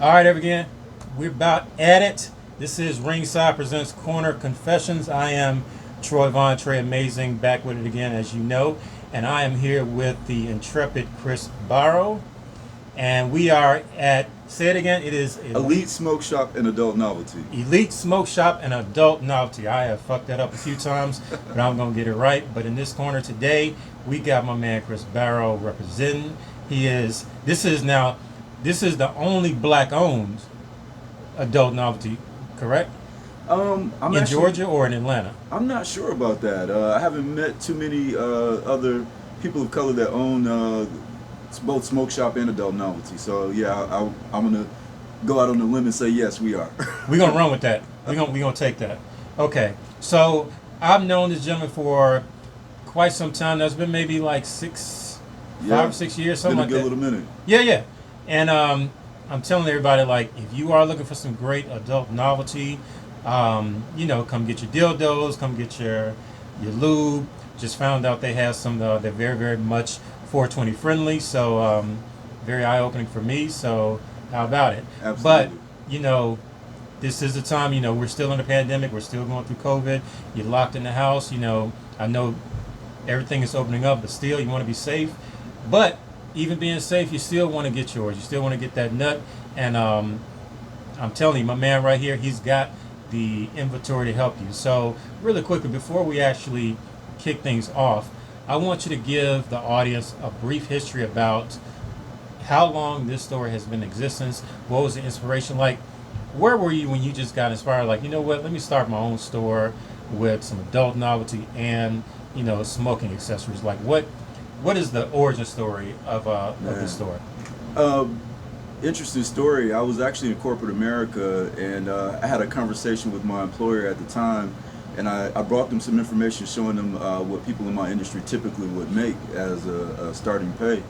All right, again, we're about at it. This is Ringside Presents Corner Confessions. I am Troy Von Trey Amazing, back with it again, as you know. And I am here with the intrepid Chris Barrow. And we are at, say it again, it is Elite Smoke Shop and Adult Novelty. Elite Smoke Shop and Adult Novelty. I have fucked that up a few times, but I'm going to get it right. But in this corner today, we got my man Chris Barrow representing. This is the only black-owned adult novelty, correct? I'm in actually, Georgia or in Atlanta? I'm not sure about that. I haven't met too many other people of color that own both Smoke Shop and Adult Novelty. So yeah, I'm gonna go out on a limb and say yes, we are. We're gonna run with that. We're gonna take that. Okay. So I've known this gentleman for quite some time. That's been maybe like 5 or 6 years, something like that. Been a good little minute. Yeah. And I'm telling everybody, like, if you are looking for some great adult novelty, come get your dildos, come get your lube. Just found out they have some. They're very, very much 420 friendly. So very eye opening for me. So how about it? Absolutely. But this is the time. We're still in the pandemic. We're still going through COVID. You're locked in the house. I know everything is opening up, but still, you want to be safe. But even being safe, you still want to get yours. You still want to get that nut. And I'm telling you, my man right here, he's got the inventory to help you. So really quickly, before we actually kick things off, I want you to give the audience a brief history about how long this store has been in existence. What was the inspiration like? Where were you when you just got inspired? Like, you know what, let me start my own store with some adult novelty and, smoking accessories. Like, what is the origin story of the store? Interesting story. I was actually in corporate America, and I had a conversation with my employer at the time, and I brought them some information showing them what people in my industry typically would make as a starting pay.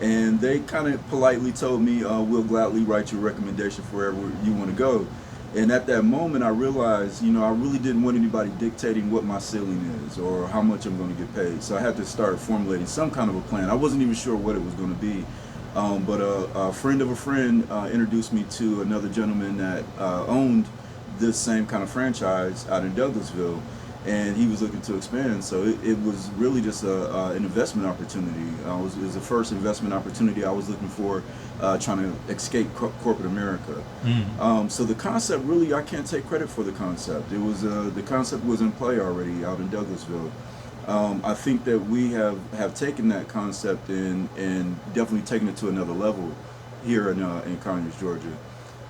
And they kind of politely told me, we'll gladly write you a recommendation for wherever you want to go. And at that moment, I realized, I really didn't want anybody dictating what my ceiling is or how much I'm going to get paid. So I had to start formulating some kind of a plan. I wasn't even sure what it was going to be. But a friend of a friend introduced me to another gentleman that owned this same kind of franchise out in Douglasville, and he was looking to expand. So it was really just an investment opportunity. It was the first investment opportunity I was looking for, trying to escape corporate America. So the concept, really, I can't take credit for the concept. It was the concept was in play already out in Douglasville. I think that we have taken that concept and definitely taken it to another level here in Conyers, Georgia.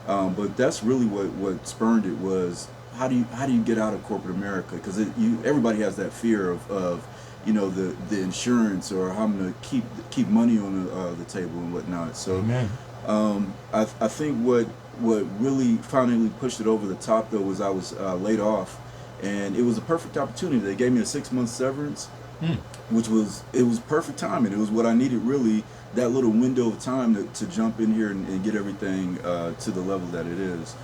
But that's really what spurned it was how do you get out of corporate America? Because everybody has that fear of the insurance or how I'm going to keep money on the table and whatnot. So I think what really finally pushed it over the top though was I was laid off. And it was a perfect opportunity. They gave me a 6-month severance, which was perfect timing. It was what I needed, really, that little window of time to jump in here and get everything to the level that it is.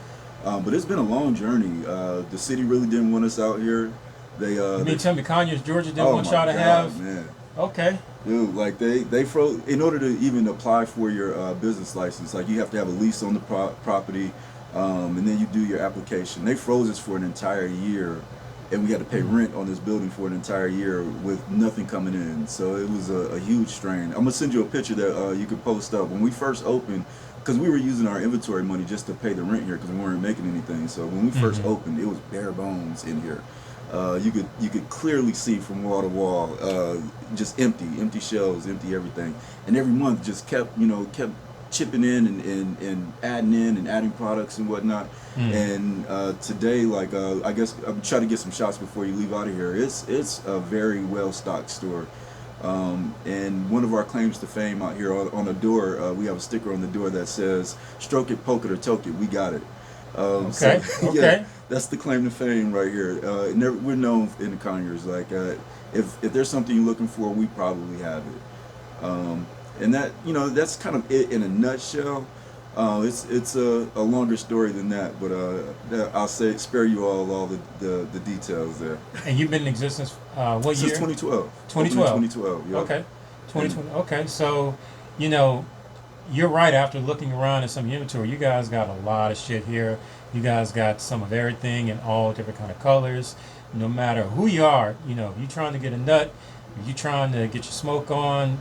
But it's been a long journey. The city really didn't want us out here. Tell me Conyers, Georgia didn't want y'all to have? Man. Okay. Dude, like they froze, in order to even apply for your business license, like you have to have a lease on the property. And then you do your application. They froze us for an entire year, and we had to pay rent on this building for an entire year with nothing coming in. So it was a huge strain. I'm gonna send you a picture that you could post up. When we first opened, because we were using our inventory money just to pay the rent here because we weren't making anything. So when we first opened, it was bare bones in here. You could clearly see from wall to wall, just empty shelves, empty everything. And every month just kept chipping in and adding products and whatnot. And today, like I guess I'm trying to get some shots before you leave out of here. It's a very well stocked store. And one of our claims to fame out here on the door, we have a sticker on the door that says "Stroke it, poke it, or toke it. We got it." Okay. Yeah, that's the claim to fame right here. We're known in the Conyers. Like if there's something you're looking for, we probably have it. And that's kind of it in a nutshell. It's a longer story than that, but I'll spare you all the details there. And you've been in existence what year? Since 2012. 2012. 2012. Yeah. Okay. 2020. Okay. So, you're right. After looking around at some inventory, you guys got a lot of shit here. You guys got some of everything in all different kind of colors. No matter who you are, if you're trying to get a nut, if you're trying to get your smoke on,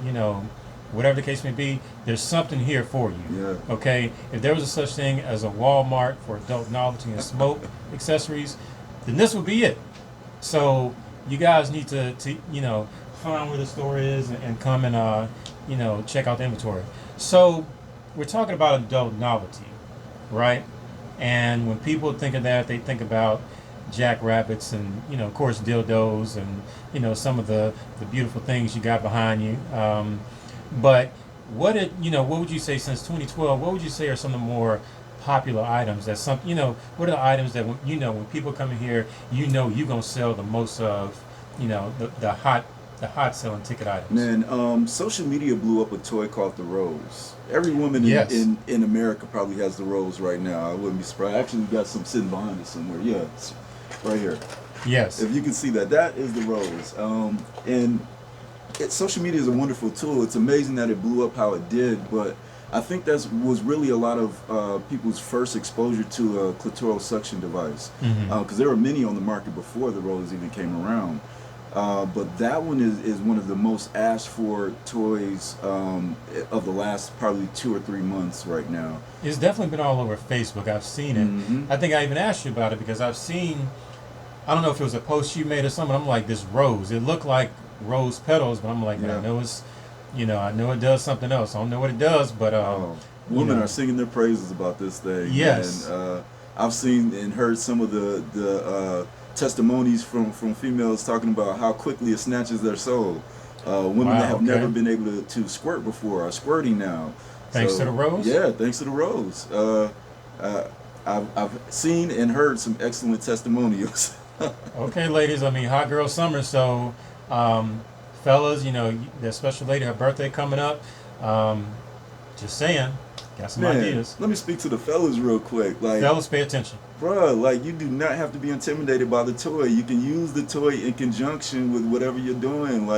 whatever the case may be, there's something here for you. Yeah. Okay? If there was a such thing as a Walmart for adult novelty and smoke accessories, then this would be it. So you guys need to find where the store is and come and check out the inventory. So we're talking about adult novelty, right? And when people think of that, they think about jackrabbits and of course dildos and some of the beautiful things you got behind you. But what would you say since 2012? What would you say are some of the more popular items that what are the items that when people come in here, you're gonna sell the most of, the hot selling ticket items? Man, social media blew up a toy called the Rose. Every woman in America probably has the Rose right now. I wouldn't be surprised. Actually, we got some sitting behind us somewhere. Yeah, it's right here. Yes. If you can see that is the Rose. Social media is a wonderful tool. It's amazing that it blew up how it did, but I think that was really a lot of people's first exposure to a clitoral suction device. Because there were many on the market before the Rose even came around. But that one is one of the most asked for toys of the last probably 2 or 3 months right now. It's definitely been all over Facebook. I've seen it. I think I even asked you about it because I've seen, I don't know if it was a post you made or something. I'm like, this rose. It looked like rose petals, but I'm like, I know it's, I know it does something else. I don't know what it does, but women are singing their praises about this thing. Yes. And I've seen and heard some of the testimonies from females talking about how quickly it snatches their soul. Women that have never been able to squirt before are squirting now. Thanks to the Rose? Yeah, thanks to the Rose. I've seen and heard some excellent testimonials. Okay, ladies, hot girl summer, so fellas, that special lady, her birthday coming up, just saying, got some ideas. Let me speak to the fellas real quick. Fellas, pay attention. Bruh, you do not have to be intimidated by the toy. You can use the toy in conjunction with whatever you're doing.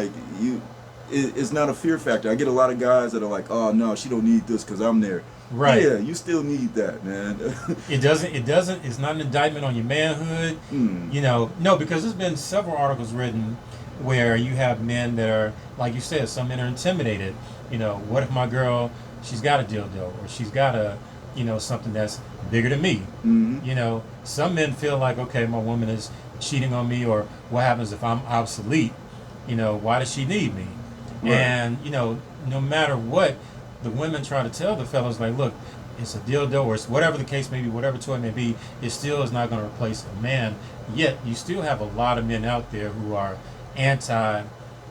It's not a fear factor. I get a lot of guys that are like, oh no, she don't need this because I'm there. Right. Yeah, you still need that, man. It doesn't, it's not an indictment on your manhood. No, because there's been several articles written where you have men that are, like you said, some men are intimidated. What if my girl, she's got a dildo or she's got a, something that's bigger than me. Some men feel like, okay, my woman is cheating on me, or what happens if I'm obsolete? Why does she need me? Right. And, no matter what, the women try to tell the fellas, like, look, it's a dildo or it's whatever the case may be, whatever toy may be, it still is not going to replace a man. Yet you still have a lot of men out there who are anti,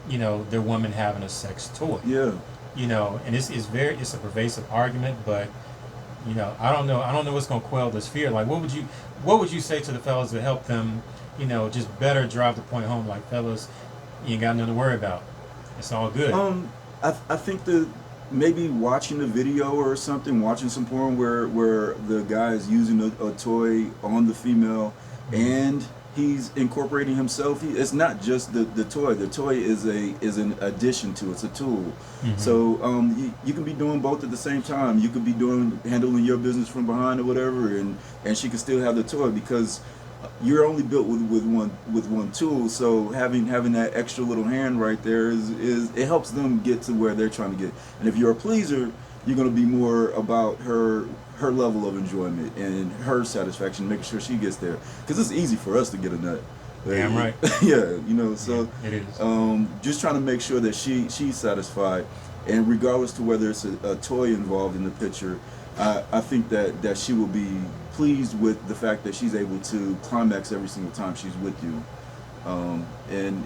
their woman having a sex toy. Yeah. And it's a pervasive argument, but I don't know what's going to quell this fear. Like, what would you say to the fellas to help them, just better drive the point home? Like, fellas, you ain't got nothing to worry about. It's all good. I think that maybe watching a video or something, watching some porn where the guy is using a toy on the female and he's incorporating himself. It's not just the toy. The toy is an addition to it. It's a tool. So you can be doing both at the same time. You could be handling your business from behind or whatever, and she can still have the toy because you're only built with one tool. So having that extra little hand right there is it helps them get to where they're trying to get. And if you're a pleaser, you're going to be more about her level of enjoyment and her satisfaction, making sure she gets there. Because it's easy for us to get a nut. Damn right. Yeah, so yeah, it is. Just trying to make sure that she's satisfied, and regardless to whether it's a toy involved in the picture, I think that she will be pleased with the fact that she's able to climax every single time she's with you, and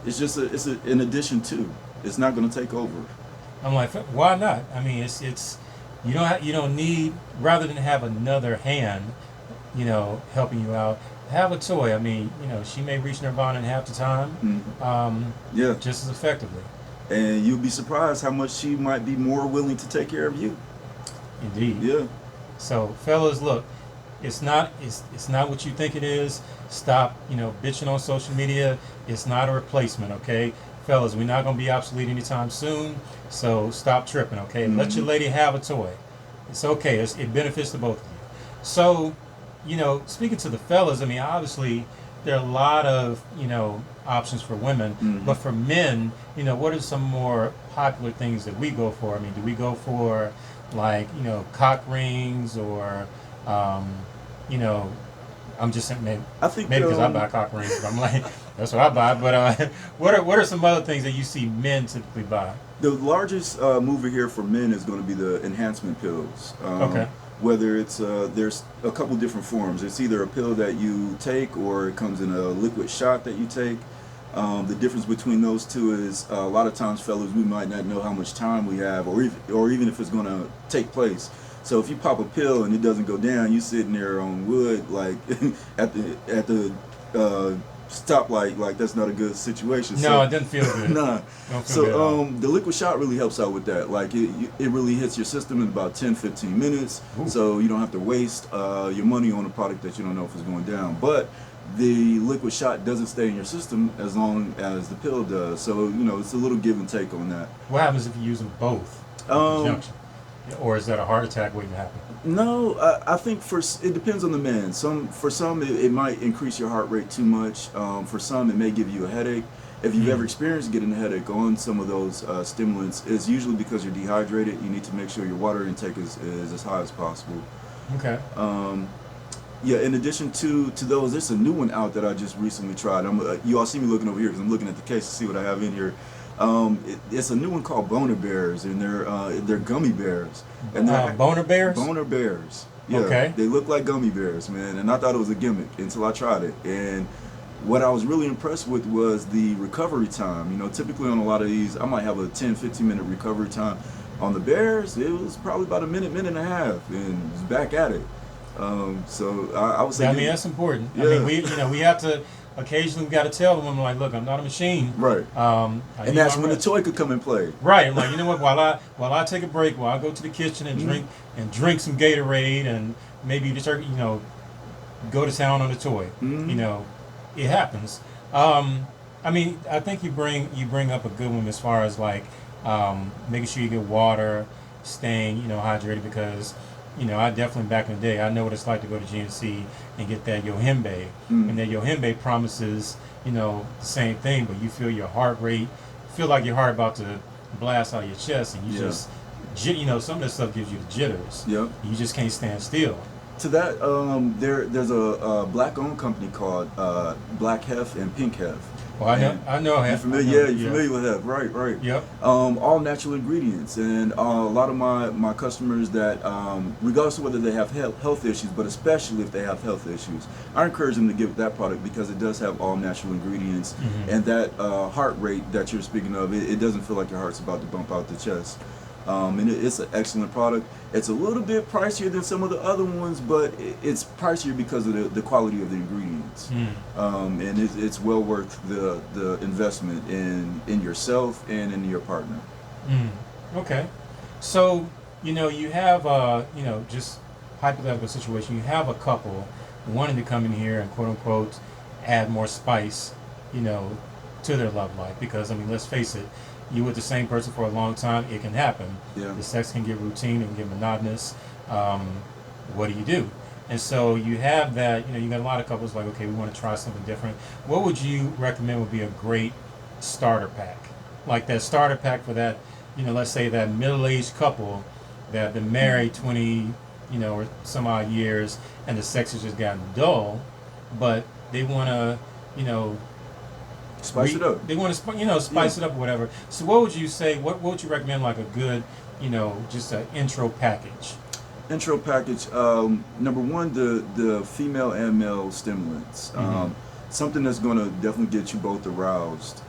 it's just an addition to. It's not going to take over. I'm like, why not? It's you don't need, rather than have another hand, helping you out, have a toy. She may reach nirvana in half the time. Yeah, just as effectively. And you'll be surprised how much she might be more willing to take care of you. Indeed. Yeah. So, fellas, look, It's not what you think it is. Stop, bitching on social media. It's not a replacement, okay? Fellas, we're not gonna be obsolete anytime soon, so stop tripping, okay? Let your lady have a toy. It's okay. It benefits the both of you. So, speaking to the fellas, I mean, obviously there are a lot of options for women, but for men, what are some more popular things that we go for? I mean, do we go for like cock rings or I'm just saying I think maybe because I buy cock rings, but I'm like that's what I buy. But what are some other things that you see men typically buy? The largest mover here for men is going to be the enhancement pills. Okay. Whether it's there's a couple different forms. It's either a pill that you take or it comes in a liquid shot that you take. The difference between those two is a lot of times, fellas, we might not know how much time we have, or even if it's going to take place. So if you pop a pill and it doesn't go down, you sitting there on wood like at the stoplight, like that's not a good situation. No, so, it doesn't feel good. Nah. Don't feel good at all. The liquid shot really helps out with that. Like it really hits your system in about 10-15 minutes. Ooh. So you don't have to waste your money on a product that you don't know if it's going down. But the liquid shot doesn't stay in your system as long as the pill does. So it's a little give and take on that. What happens if you use them both in conjunction? Or is that a heart attack waiting to happen? No, I think it depends on the man. For some it might increase your heart rate too much. For some it may give you a headache. If you've ever experienced getting a headache on some of those stimulants, it's usually because you're dehydrated. You need to make sure your water intake is as high as possible. Okay. Yeah. In addition to those, there's a new one out that I just recently tried. You all see me looking over here because I'm looking at the case to see what I have in here. It's a new one called Bona Bears, and they're gummy bears. And Bona Bears? Bona Bears. Yeah, okay. They look like gummy bears, man. And I thought it was a gimmick until I tried it. And what I was really impressed with was the recovery time. Typically on a lot of these, I might have a 10-15 minute recovery time. On the Bears, it was probably about a minute and a half, and it's back at it. So I would say. I mean, that's important. Yeah. I mean, we have to. Occasionally, we got to tell the woman, like, look, I'm not a machine. Right. And that's when the toy could come and play. Right. I'm like, you know what? While I take a break, while I go to the kitchen and drink some Gatorade, and maybe just go to town on the toy. It happens. I mean, I think you bring up a good one as far as like making sure you get water, staying hydrated, because I definitely back in the day, I know what it's like to go to GNC and get that Yohimbe, and that Yohimbe promises the same thing, but you feel your heart rate, feel like your heart about to blast out of your chest, and you just some of that stuff gives you the jitters. Yep. You just can't stand still. To that, there's a black-owned company called Black Hef and Pink Hef. Well, I know Hef. You're familiar with Hef, right? Yep. All natural ingredients, and a lot of my customers that, regardless of whether they have health issues, but especially if they have health issues, I encourage them to get that product because it does have all natural ingredients, and that heart rate that you're speaking of, it doesn't feel like your heart's about to bump out the chest. And it's an excellent product. It's a little bit pricier than some of the other ones, but it's pricier because of the quality of the ingredients. And it's well worth the investment in yourself and in your partner. Okay. So, you have, just hypothetical situation. You have a couple wanting to come in here and quote unquote add more spice, to their love life. Because, I mean, let's face it, you with the same person for a long time, it can happen. Yeah. The sex can get routine, it can get monotonous. What do you do? And so you have that, you got a lot of couples like, okay, we want to try something different. What would you recommend would be a great starter pack? Like that starter pack for that, let's say that middle-aged couple that have been married 20, or some odd years, and the sex has just gotten dull, but they want to, Spice it up. They want to, spice it up or whatever. So what would you say, what would you recommend like a good, just an intro package? Intro package, number one, the female and male stimulants. Something that's going to definitely get you both aroused.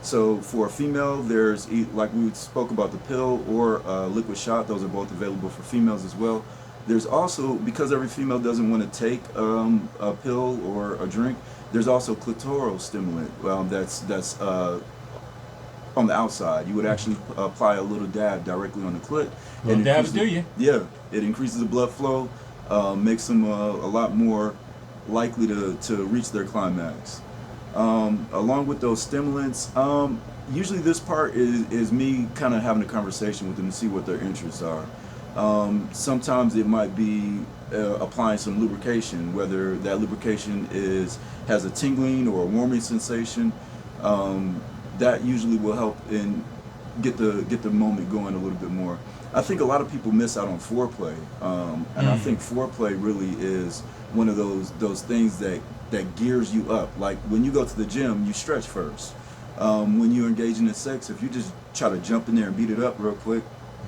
So for a female, there's, like we spoke about, the pill or liquid shot. Those are both available for females as well. There's also, because every female doesn't want to take a pill or a drink, there's also clitoral stimulant that's on the outside. You would actually apply a little dab directly on the clit. Little dabs, do you? Yeah, it increases the blood flow. makes them a lot more likely to reach their climax. Along with those stimulants, usually this part is me kind of having a conversation with them to see what their interests are. Sometimes it might be applying some lubrication, whether that lubrication has a tingling or a warming sensation. That usually will help in get the moment going a little bit more. I think a lot of people miss out on foreplay, and I think foreplay really is one of those things that gears you up. Like when you go to the gym, you stretch first. When you're engaging in sex, if you just try to jump in there and beat it up real quick,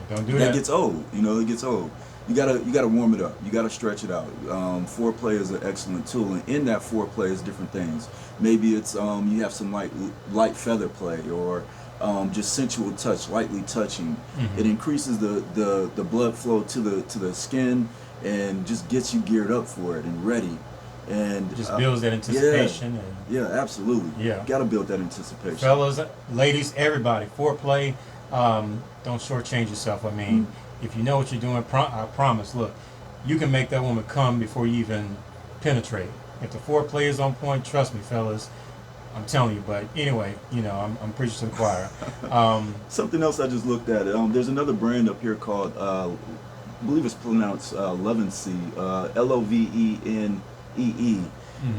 don't do that. That gets old. It gets old. You gotta warm it up. You gotta stretch it out. Foreplay is an excellent tool, and in that foreplay is different things. Maybe it's you have some light feather play, or just sensual touch, lightly touching. It increases the blood flow to the skin and just gets you geared up for it and ready. And just builds that anticipation. Yeah, absolutely. Yeah, got to build that anticipation. Fellas, ladies, everybody, foreplay. Don't shortchange yourself. I mean, if you know what you're doing, I promise. Look, you can make that woman come before you even penetrate. If the foreplay is on point, trust me, fellas. I'm telling you. But anyway, I'm preaching to the choir. Something else I just looked at. There's another brand up here called, I believe it's pronounced Lovency, Lovenee.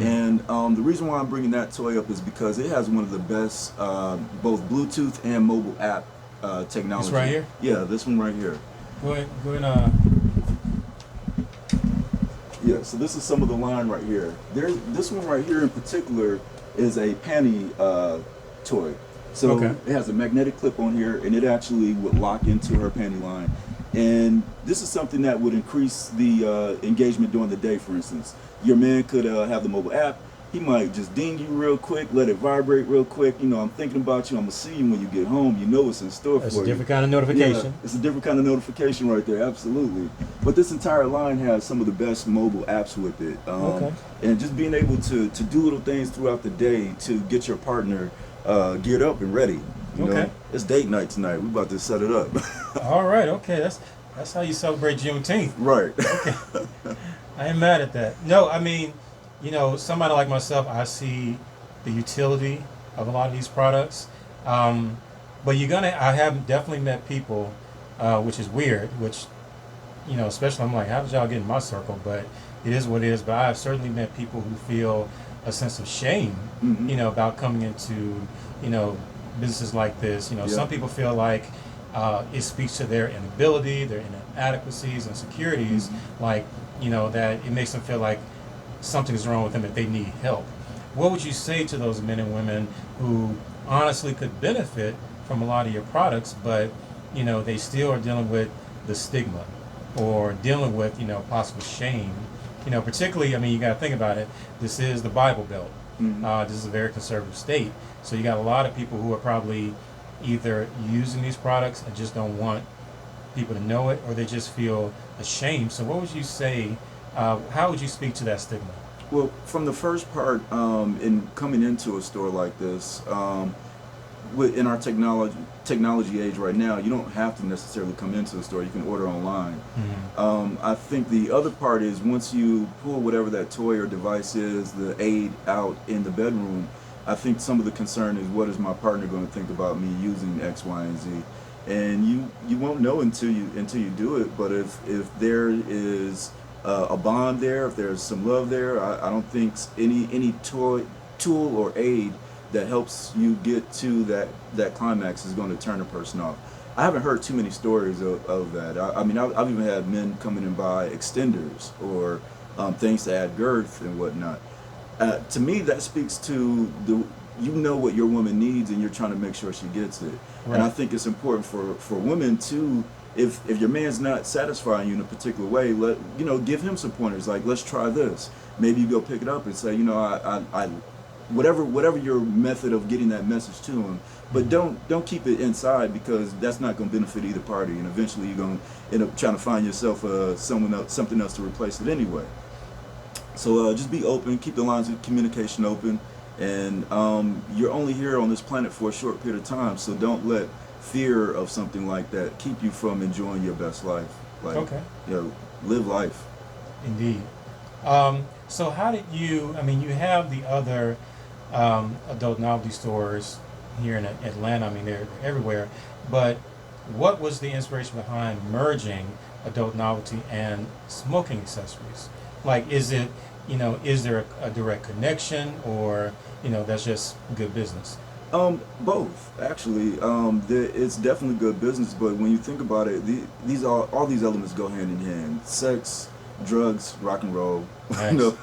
And the reason why I'm bringing that toy up is because it has one of the best both Bluetooth and mobile app technology. This right here? Yeah, this one right here. Go ahead. Yeah, so this is some of the line right here. This one right here in particular is a panty toy. So it has a magnetic clip on here, and it actually would lock into her panty line. And this is something that would increase the engagement during the day, for instance. Your man could have the mobile app. He might just ding you real quick, let it vibrate real quick. I'm thinking about you. I'm going to see you when you get home. You know what's in store for you. It's a different kind of notification. Yeah, it's a different kind of notification right there, absolutely. But this entire line has some of the best mobile apps with it. And just being able to do little things throughout the day to get your partner geared up and ready. You know? It's date night tonight. We're about to set it up. All right, okay. That's how you celebrate Juneteenth. Right. Okay. I ain't mad at that. No, I mean, somebody like myself, I see the utility of a lot of these products. But I have definitely met people, which is weird, which, especially I'm like, how did y'all get in my circle? But it is what it is. But I have certainly met people who feel a sense of shame, about coming into, businesses like this. Some people feel like it speaks to their inability, their inadequacies and insecurities, that it makes them feel like something is wrong with them if they need help. What would you say to those men and women who honestly could benefit from a lot of your products, but they still are dealing with the stigma or dealing with possible shame? Particularly, you got to think about it. This is the Bible Belt. This is a very conservative state, so you got a lot of people who are probably either using these products and just don't want people to know it, or they just feel ashamed. So what would you say, how would you speak to that stigma? Well, from the first part, in coming into a store like this, in our technology age right now, you don't have to necessarily come into the store. You can order online. I think the other part is once you pull whatever that toy or device is, the aid out in the bedroom, I think some of the concern is, what is my partner going to think about me using X, Y, and Z? And you won't know until you do it. But if there is a bond there, if there's some love there, I don't think any tool or aid that helps you get to that climax is going to turn a person off. I haven't heard too many stories of that. I've even had men coming in buy extenders or things to add girth and whatnot. To me, that speaks to what your woman needs, and you're trying to make sure she gets it. Right. And I think it's important for women to, if your man's not satisfying you in a particular way, give him some pointers. Like, let's try this. Maybe you go pick it up and say, I whatever your method of getting that message to him, but don't keep it inside, because that's not going to benefit either party, and eventually you're going to end up trying to find yourself something else to replace it anyway. So just be open, keep the lines of communication open, and you're only here on this planet for a short period of time, so don't let fear of something like that keep you from enjoying your best life. Live life. Indeed. So how did you? I mean, you have the other adult novelty stores here in Atlanta. I mean, they're everywhere. But what was the inspiration behind merging adult novelty and smoking accessories? Like, is it, is there a direct connection, or that's just good business? Both actually. It's definitely good business, but when you think about it, these all these elements go hand in hand. Sex, drugs, rock and roll. Nice.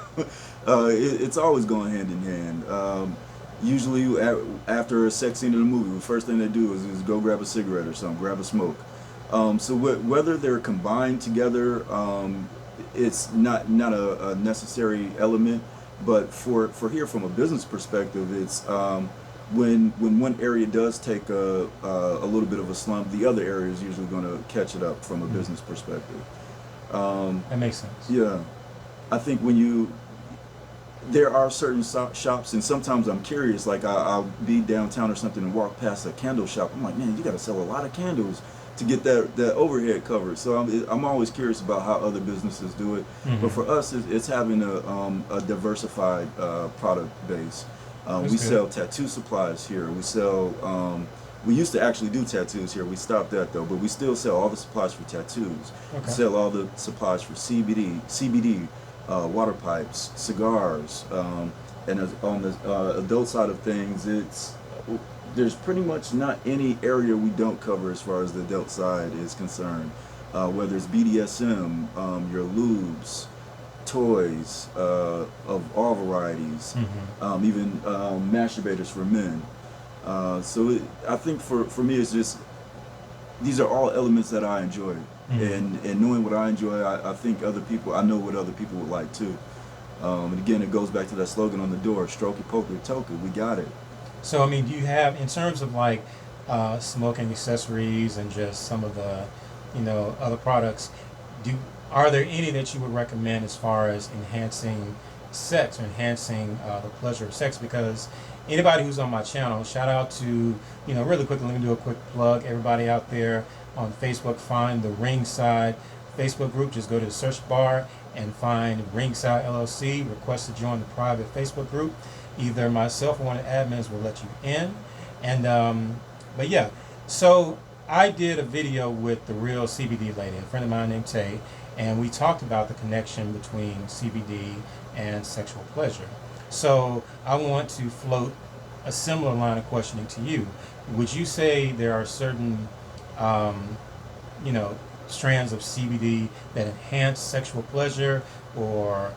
It's always going hand in hand. Usually, after a sex scene in a movie, the first thing they do is go grab a cigarette or something, grab a smoke. So whether they're combined together, it's not a necessary element. But for here, from a business perspective, it's when one area does take a little bit of a slump, the other area is usually going to catch it up from a business perspective. That makes sense. Yeah, I think there are certain shops, and sometimes I'm curious, like I'll be downtown or something and walk past a candle shop. I'm like, man, you got to sell a lot of candles to get that overhead covered. So I'm always curious about how other businesses do it. But for us, it's having a diversified product base. We sell tattoo supplies here. We sell. We used to actually do tattoos here. We stopped that though, but we still sell all the supplies for tattoos. Okay. We sell all the supplies for CBD, water pipes, cigars, and on the adult side of things, there's pretty much not any area we don't cover as far as the adult side is concerned. Whether it's BDSM, your lubes, toys of all varieties, even masturbators for men. I think for me, it's just these are all elements that I enjoy, and knowing what I enjoy, I think I know what other people would like too. And again, it goes back to that slogan on the door: "Stroke it, poke it, toke it." We got it. So I mean, do you have, in terms of like smoking accessories and just some of the other products, are there any that you would recommend as far as enhancing sex or enhancing the pleasure of sex? Because anybody who's on my channel, shout out to, really quickly, let me do a quick plug. Everybody out there on Facebook, find the Ringside Facebook group. Just go to the search bar and find Ringside LLC. Request to join the private Facebook group. Either myself or one of the admins will let you in. And, but yeah, so I did a video with the real CBD lady, a friend of mine named Tay, and we talked about the connection between CBD and sexual pleasure. So I want to float a similar line of questioning to you. Would you say there are certain, strands of CBD that enhance sexual pleasure, or,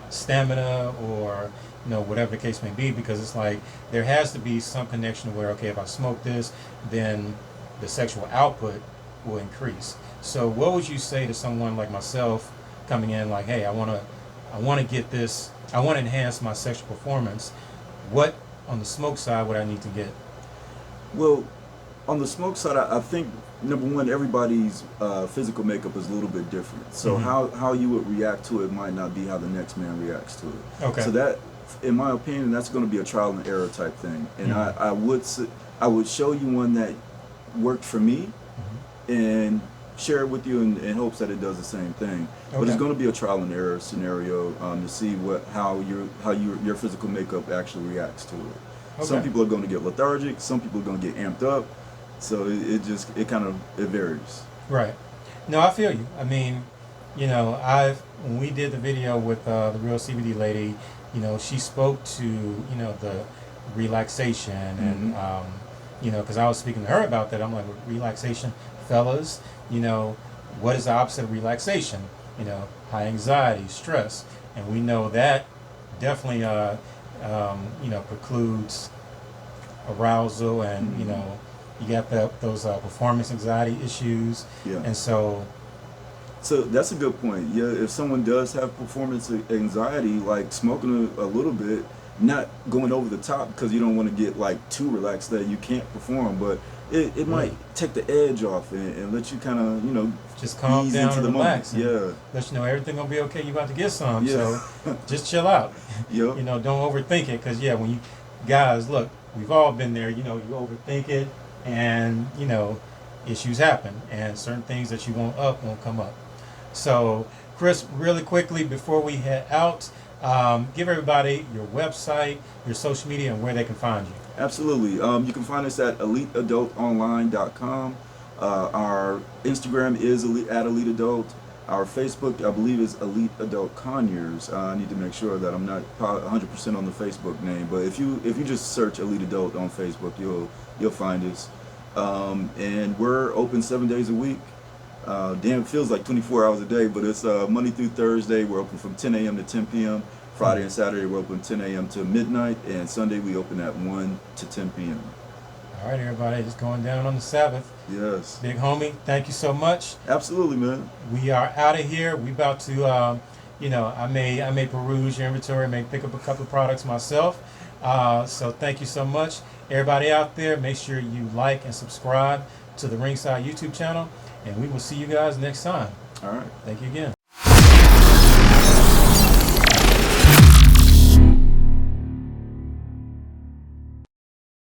stamina, or whatever the case may be? Because it's like there has to be some connection where, okay, if I smoke this, then the sexual output will increase. So what would you say to someone like myself coming in like, hey, I want to get this, I want to enhance my sexual performance. What on the smoke side would I need to get? Well, on the smoke side, I think number one, everybody's physical makeup is a little bit different. So how you would react to it might not be how the next man reacts to it. Okay. So that, in my opinion, that's going to be a trial and error type thing. And I would show you one that worked for me, and share it with you in hopes that it does the same thing. Okay. But it's going to be a trial and error scenario to see how your physical makeup actually reacts to it. Okay. Some people are going to get lethargic. Some people are going to get amped up. So it varies. Right. No, I feel you. I mean, when we did the video with the real CBD lady, she spoke to the relaxation and because I was speaking to her about that. I'm like, relaxation, fellas, what is the opposite of relaxation? High anxiety, stress, and we know that definitely precludes arousal, and you got those performance anxiety issues. Yeah. And so that's a good point. Yeah, if someone does have performance anxiety, like smoking a little bit, not going over the top because you don't want to get like too relaxed that you can't perform, but it might take the edge off and let you kind of just calm down and relax. Yeah, let you know everything gonna be okay. You about to get some, yeah. So just chill out. Yeah. Don't overthink it, because when you guys, look, we've all been there. You overthink it, and issues happen, and certain things that you want up won't come up. So, Chris, really quickly before we head out, give everybody your website, your social media, and where they can find you. Absolutely. You can find us at eliteadultonline.com. Our Instagram is at Elite Adult. Our Facebook, I believe, is Elite Adult Conyers. I need to make sure that I'm not 100% on the Facebook name, but if you just search Elite Adult on Facebook, you'll find us. And we're open 7 days a week. Damn, it feels like 24 hours a day, but it's Monday through Thursday. We're open from 10 a.m. to 10 p.m. Friday and Saturday we're open 10 a.m. to midnight, and Sunday we open at 1 to 10 p.m. All right, everybody, just going down on the Sabbath. Yes. Big homie, thank you so much. Absolutely, man. We are out of here. We about to, I may peruse your inventory, I may pick up a couple of products myself. So thank you so much. Everybody out there, make sure you like and subscribe to the Ringside YouTube channel, and we will see you guys next time. All right. Thank you again.